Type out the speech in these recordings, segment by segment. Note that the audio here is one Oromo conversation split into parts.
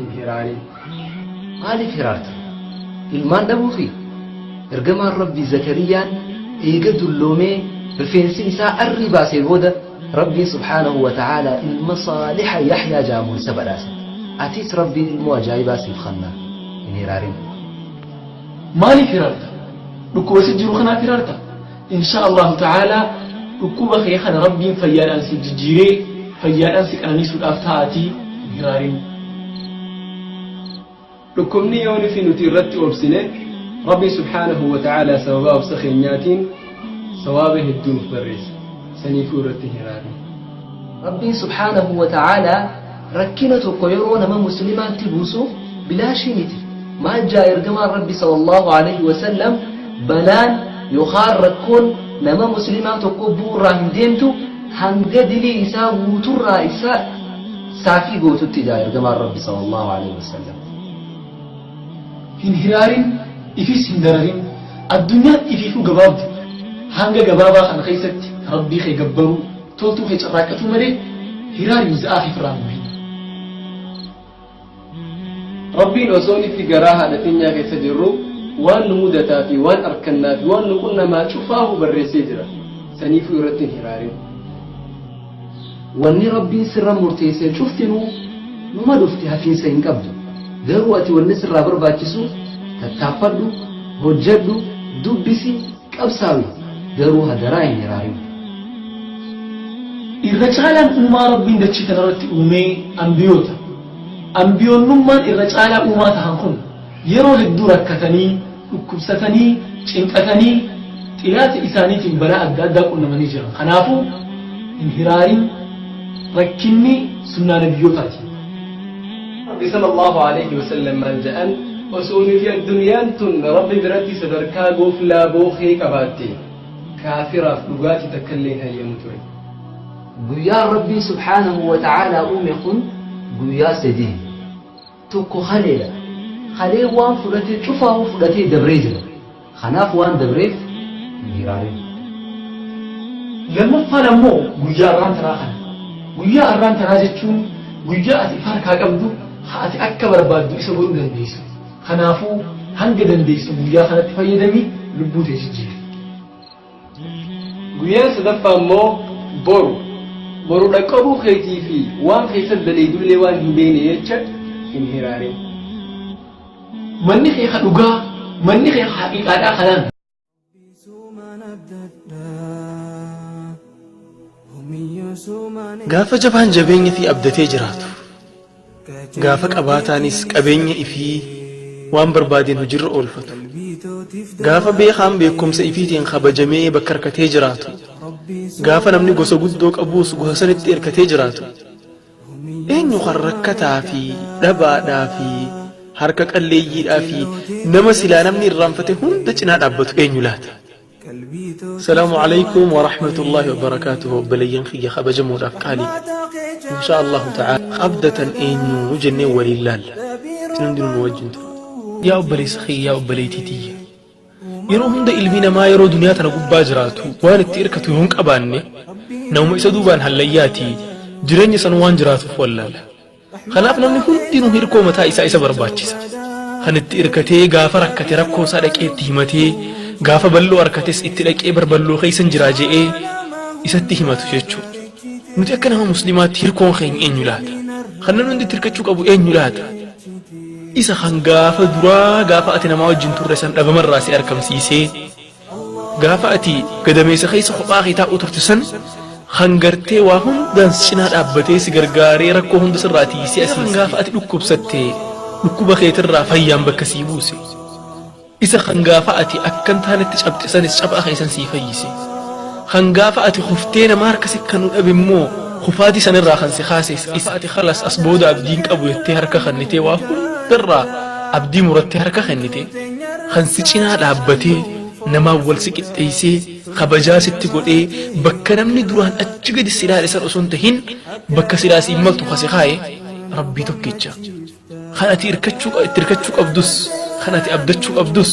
انهراري مالك هرارت المان دبوخي ارجما ربي زكريا إيجاد اللومي بفنسي إساء الربا سيبودا ربي سبحانه وتعالى المصالح يحيى جامون سبراسا أتيت ربي المواجايبا سيبخنا انهراري مالك هرارت ركوب سجر خنا هرارت إن شاء الله تعالى ركوب خيخنا ربي فيان أنسي جيري فيان أنسي أنيس الأفتاتي هراري ركمني يوني في نتيرت وبسنة ربي سبحانه وتعالى سواب سخينات سوابه الدون بريس سنيفورة هراري ربي سبحانه وتعالى ركنته قيرون من مسلمان تبوسو بلا شينتي ما جاء يرجم ربي صلى الله عليه وسلم بلان يخار ركون نما مسلمان تقبور راهندينتو هنجدلي إساء وترى إساء سافي قوت التجاه يرجم ربي صلى الله عليه وسلم انهراري إفيس هندرارين الدنيا إفيفو قبابد هنگا قبابا خان خيست ربي خي قبرو تولتو خي چراكتو مري هراري مزآخي فراموهي ربي نوصوني في قراها لتنيا كي سجرو وان نمودتا في وان أركنا في وان نقولنا ما تشوفاه بالرسيجرة سنيفو يرتين هرارين واني ربي سر مرتيسين شفتنو نما دفتها في سين قبضو ذروتي والنسر رابر باكسو تتافدو هجدو دبسي كبساوي ذروها دراين هرارين الرجال أمة ربي ندتشي تنرت أمي أنبيوتا أنبيون نمان الرجال أمة تهانكم يرو للدورة كتني وكبستني شنكتني تيات إساني تنبلاء الدادة كنا منيجرا خنافو انهرارين ركني سنة نبيوتاتي ربي صلى الله عليه وسلم من جاءن وسوني في الدنيا تن ربي برتي صدركا غفلا بوخي كباتي كافرة فلغاتي تكليها يمتوي قويا ربي سبحانه وتعالى أميخن قويا سدين توكو خليلا خليل وان فلتي شوفاه فلتي دبريزنا خناف وان دبريف ميرارين لما فلمو قويا أران تراخن قويا أران تراجتشون قويا أتفاركا قبدو خاتي أكبر بادو إسابون دنديسو خنافو هنگ دنديسو قويا خانت فايدمي لبو تجيجي قويا سدفا مو برو لقبو خيتي في وان خيسد دليدو اللي وان هندين يتشك انهرارين مني خيخ لغا مني خيخ حقيقة خلان gaafa jabaan jabeenya fi abdatee jiraatu gaafa qabaataanis qabeenya ifii waan barbaadeen hojirra oolfatu gaafa beekaan beekumsa ifiitiin kabajamee bakka harkatee jiraatu gaafa namni gosa guddoo qabuus gosa sanitti erkatee jiraatu eenyu kan rakkataa fi dhabaadhaa fi harka qalleeyyiidhaa fi nama silaa namni irraanfate hunda cinaa dhaabbatu eenyu laata السلام عليكم ورحمة الله وبركاته بلين خي خبج موداف قالي إن شاء الله تعالى قبضة إنو جنة ولله تندر موجن يا أبلي سخي يا أبلي تيتي يرو هند إلمينا ما يرو دنيا تنقب باجراتو وان التيركة هنك أباني نوم إسدو بان هاللياتي جرني سنوان جراتو فولال خلاف نمني هندينو هيركو متا إسا برباتشيسا خان التيركة غافرك كتركو سادك إتهمتي gaafa balloo harkates itti dhaqee barballoo keeysan jiraa je'ee isatti himatu jechuudha. Nuti akka nama muslimaatti hirkoon keenya eenyu laata? Kan namni hundi hirkachuu qabu eenyu laata? Isa kan gaafa duraa gaafa ati namaa wajjin turre san dhabamarraa si argamsiisee gaafa ati gadameessa keessa kophaa kee taa'uu turte san kan gartee waa hundaan cinaa dhaabbatee si gargaaree rakkoo hunda sirraa tiisee asii gaafa ati dhukkubsattee dhukkuba keetirraa fayyaan bakka sii buuse. isa khangafa ati akkan taanatti cabxisanis cabaa keessan sii fayyise khangafa ati khuftee nama harka sikkanu dhabimmoo khufaati sanirraa kan si khaasis isa ati khalas asbooda abdiin qabu yettee harka khannitee waa hundarraa abdii murattee harka khannite kan si cinaa dhaabbatee nama wal si qixxeessee kabajaa sitti godhee bakka namni duraan achi gadi si ilaale san osoo hin tahin bakka si ilaasi immaltu kasi kaaye rabbii tokkicha kan ati irkachuu qabdus kan ati abdachuu qabdus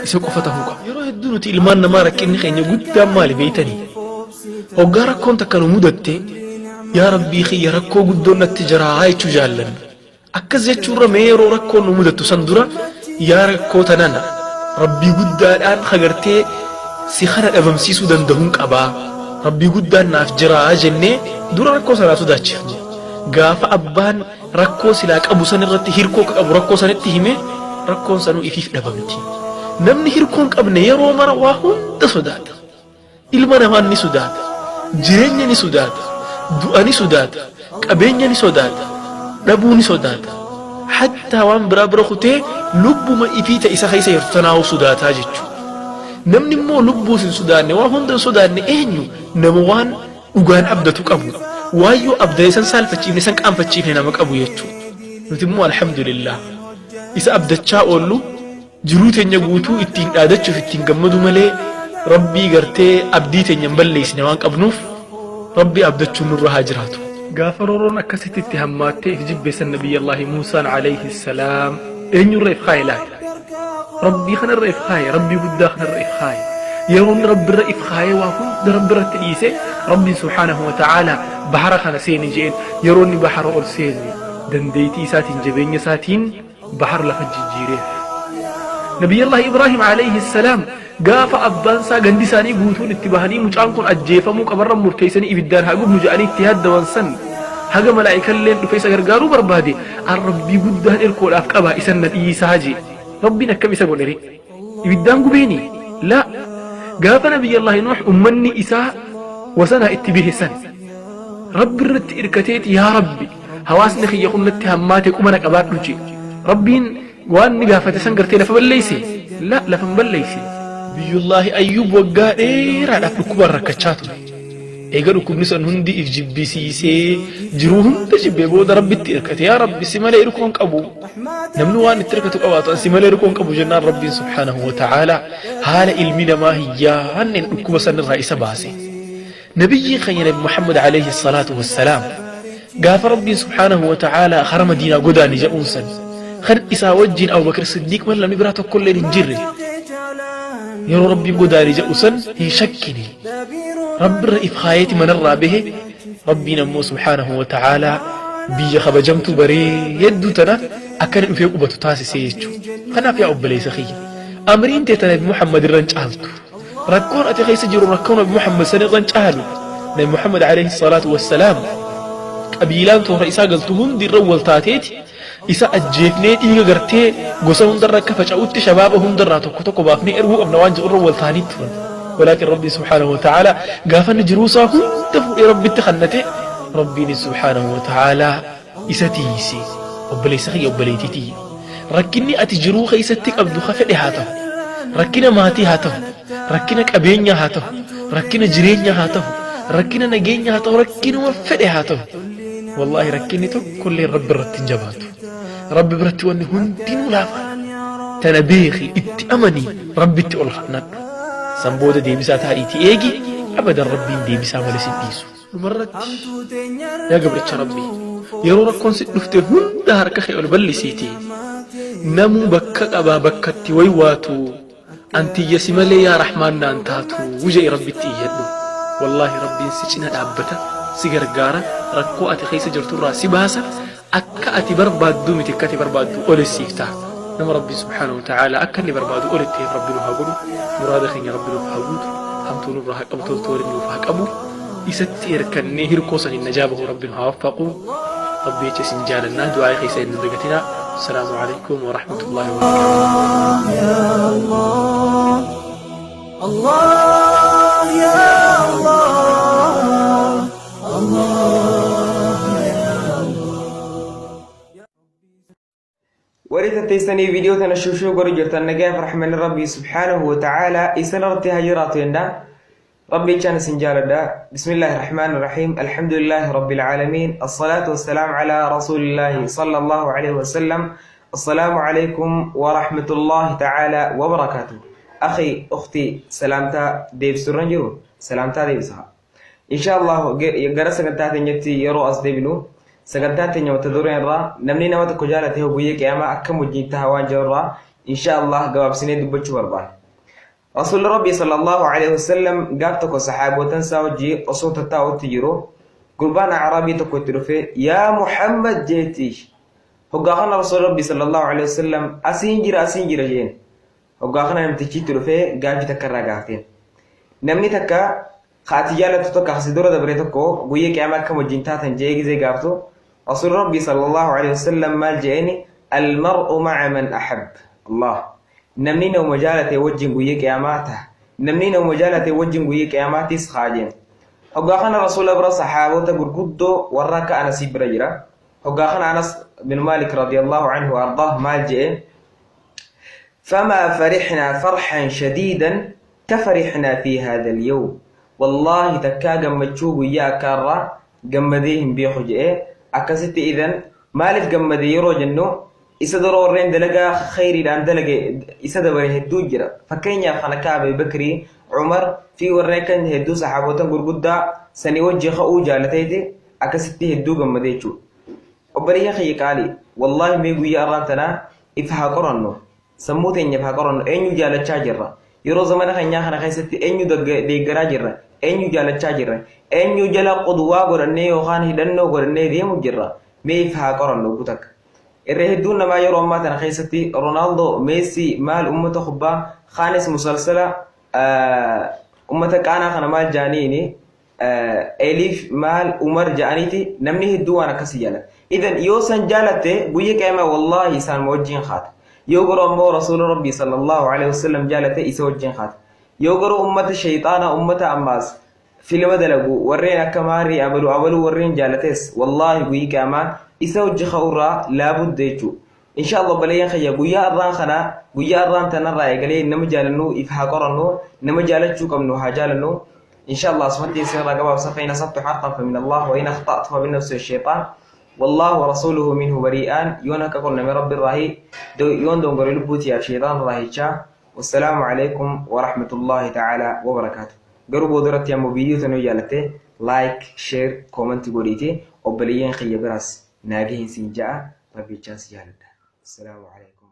isa qofa ta'uu qaba. Yeroo hedduu nuti ilmaan namaa rakkinni keenya guddaan maali beeytanii hoggaa rakkoon takka nu mudatte yaa rabbii kiyya rakkoo guddoon natti jiraa jechuu jaallanna akkas jechuurra mee yeroo rakkoon nu mudattu san dura yaa rakkoo tanana rabbii guddaadhaan hagartee si kana dhabamsiisuu danda'uun qabaa rabbii guddaan naaf jiraa jennee dura rakkoo sanaa sodaachifne gaafa abbaan rakkoo silaa qabu san irratti hirkoo qabu rakkoo sanitti hime rakkoon sanuu ifiif dhabamti namni hirkoon qabne yeroo mara waa hunda sodaata ilma namaa ni sodaata jireenya ni sodaata du'a ni sodaata qabeenya ni sodaata dhabuu ni sodaata hattaa waan biraa bira kutee lubbuma ifii ta'e isa keessa jirtu tanaa'u sodaataa jechuudha namni immoo lubbuu sin sodaanne waa hunda hin sodaanne eenyu nama waan dhugaan abdatu qabu waayyoo abdee san saalfachiifne san qaanfachiifne nama qabu jechuudha nuti immoo alhamdulillah isa abdachaa oollu jiruu teenya guutuu ittiin dhaadachuuf ittiin gammadu malee rabbii gartee abdii teenya hin balleessine waan qabnuuf rabbii abdachuun nurra haa jiraatu gaafa rooroon akkasitti itti hammaattee if jibbeessan nabiyyallahi muusaan alayhi salaam eenyurra if kaaye laata rabbii kanarra if kaaye rabbii guddaa kanarra if kaaye yeroon rabbirra if kaaye waa hunda rabbirratti dhiise rabbiin subhaanahu wa ta'aala bahara kana seeni jeen yeroonni bahara ol seeni dandeetii isaatiin jabeenya isaatiin bahar lafa jijjiireef nabiyyallahi ibraahim alayhi salaam gaafa abbaan isaa gandi isaanii guutuun itti bahanii mucaan kun ajjeefamuu qabarra murteessanii ibiddaan haa gubnu jedhanii itti yaaddawan san haga malaa'ikalleen dhufee isa gargaaruu barbaade an rabbii guddaan erkoodhaaf qaba isan na dhiisaa jee rabbiin akkam isa godhere ibiddaan gubeeni la gaafa nabiyyallahi nuux ummanni isaa wasanaa itti bihesan rabbi irratti irkateeti yaa rabbi hawaasni kiyya kunnatti hammaate qumana qabaadhu jee rabbiin waan ni gaafate san gartee lafa balleeyse la lafa hin balleeyse biyullaahi ayyuub waggaa dheeraadhaaf dhukkuban rakkachaa ture eega dhukkubni san hundi if jibbisiisee jiruu hunda jibbee booda rabbitti irkate yaa rabbi si malee irkoon qabu namni waan itti irkatu qabaatu si malee irkoon qabu jennaan rabbiin subhaanahu wa ta'aala haala ilmi namaa hiyyaanneen dhukkuba san irraa isa baase nabiyyiin keenya nabi muhammad alayhi salaatu wassalaam gaafa rabbiin subhaanahu wa ta'aala hara madiinaa godaani jedhuun san kan isaa wajjiin abubakar siddiiq malee namni biraa tokkollee hin jirre yeroo rabbiin godaani jedhu san hin shakkine rabbirra if kaayeeti manarraa bahe rabbiin ammoo subhaanahu wa ta'aala biyya kabajamtuu bareedduu tana akkana dhufee qubatu taasisee jechuudha kanaaf yaa obboleessa kiyya amriin teeta nabi muhammad irran caaltu rakkoon ati keessa jiru rakkoon nabi muhammad san irran caalu nabi muhammad alayhi salaatu wassalaam qabiilaan toora isaa galtu hundi irra wal taateeti isa ajjeefnee dhiiga gartee gosa hundarra akka faca'utti shabaaba hundarraa tokko tokko baafnee erguu qabna waan jedhu irra wal taanii turan ولكن ربي سبحانه وتعالى غافن جروسا هند فوق ربي تخنته ربي سبحانه وتعالى إستيسي وبلي سخي وبلي تتي ركني أتجرو خيستك أبدو خفدي هاته ركنا ماتي هاته ركنا كابينيا هاته ركنا جرينيا هاته ركنا نجينيا هاته ركنا وفدي هاته والله ركني تو كل رب رتين جباته رب برتي وان هندين ولافا تنبيخي اتأمني ربي تقول خنات سنبودة ديبسا تاريتي ايجي ابدا ربي ديبسا ولسي ديسو مرت يا قبرتش ربي يرو ركون سنفته هنده هركخي ولبلي سيتي نمو بكك ابا بكتي ويواتو انتي يسمالي يا رحمن انتاتو وجاي ربي تيهدو والله ربي سيچنا دابتا سيغرغارا ركو اتي خيس جرتو راسي باسا اكا اتي بربادو متكاتي بربادو ولسيفتا نم ربي سبحانه وتعالى أكني بربادو أولتي ربي نهاجلو مراد خيني ربي نفهمود همتو نبرة أبو توري نفهم أبو يستير كني هركوسا النجابه ربي نوفقه ربي يجسن جالنا دعاء خيسا ندقتنا السلام عليكم ورحمة الله وبركاته يا الله الله يا الله الله وريت تيسني فيديو تنشوشو قرو جرتن نجاف رحمن ربي سبحانه وتعالى إسنرتي هجراتين دا ربي كان سنجال دا بسم الله الرحمن الرحيم الحمد لله رب العالمين الصلاة والسلام على رسول الله صلى الله عليه وسلم السلام عليكم ورحمة الله تعالى وبركاته أخي أختي سلامتا ديب سرنجرو سلامتا ديب سها إن شاء الله جرس نتاتي نتي يرو أصدبنو سجدات نيو تدورين را نمني نوات كجالة هو بيك يا ما أكم وجين تهوان جرا إن شاء الله جواب سنين دبتش بربان رسول ربي صلى الله عليه وسلم قابتك صحابة وتنسى وجي أصوت التاو تجرو قربان عربي تكتر فيه يا محمد جيتيش hoggaafana rasuul rabbii sallallahu alaihi wasallam asiin jira jeen hoggaafana namtichi dhufee gaaffii takka irraa gaafteen namni takka haati jaalatu tokko asi dura dabre tokko guyyaa qiyaamaa akkam wajjin taatan jee gizee gaaftu rasuul rabbii sallallahu alaihi wasallam maal jeeni almar'u ma'a man ahab Allah namni nama jaalate wajjin guyyaa qiyaamaa ta'a namni nama jaalate wajjin guyyaa qiyaamaatis haajeen hoggaafana rasuul abra sahaabota gurguddoo warra ka Anas bira jira hoggaafana Anas bin Malik radiyallahu anhu ardah maal jee فما فرحنا فرحا شديدا كفرحنا في هذا اليوم والله تكا جمتشوب يا كارا جمديهم بيحجئ أكست إذن مالف جمدي يرو جنو إسدرو رين دلقا خيري لان دلقا إسدبره الدوجرة فكين يا خنكا أبي بكري عمر في وريكن هدو صحابوتن قرقودا سنوجه خو جالتيتي أكست هدو جمديشو وبريه خي قالي والله ميقو يا رانتنا إفها قرنو سموتين يفها قرنو أين جالتشا جرة يرو زمان خنيا خنا خيستي أين دقرا جرة أين جالتشا جرة أين جلا قدوا قرني وخان هدنو قرني ديمو جرة ميفها قرنو بوتك الرهدون ما يرو ما تنخيستي رونالدو ميسي مال أمته خبا خانس مسلسلة أمتك أنا خنا مال جانيني أليف مال عمر جانيتي نمني هدو أنا كسيانا إذن يوسن جالته بويك أما والله سان موجين خات يوغرو أمو رسول ربي صلى الله عليه وسلم جالته إسوجين خات يوغرو أمة الشيطان أمة أماس فيلم دلقو ورين أكماري أبلو ورين جالتس والله بويك أما إسوج خورا لابد ديجو إن شاء الله بلين خيا بويا أران خنا بويا أران تنرى يقلي نمجالنو إفحاقرنو نمجالتشو كم نهاجالنو إن شاء الله سبحانه سيرا قباب صفين صبت حقا فمن الله وإن أخطأت فمن نفس الشيطان والله ورسوله منه بريئان يونك قلنا من رب الرهي يون دون قريل بوتي الشيطان الرهي والسلام عليكم ورحمة الله تعالى وبركاته قربوا درت يا مبيديو تنو جالته لايك شير كومنت قوليتي وبليين خيا براس ناقين سنجاء ربي جاس جالده السلام عليكم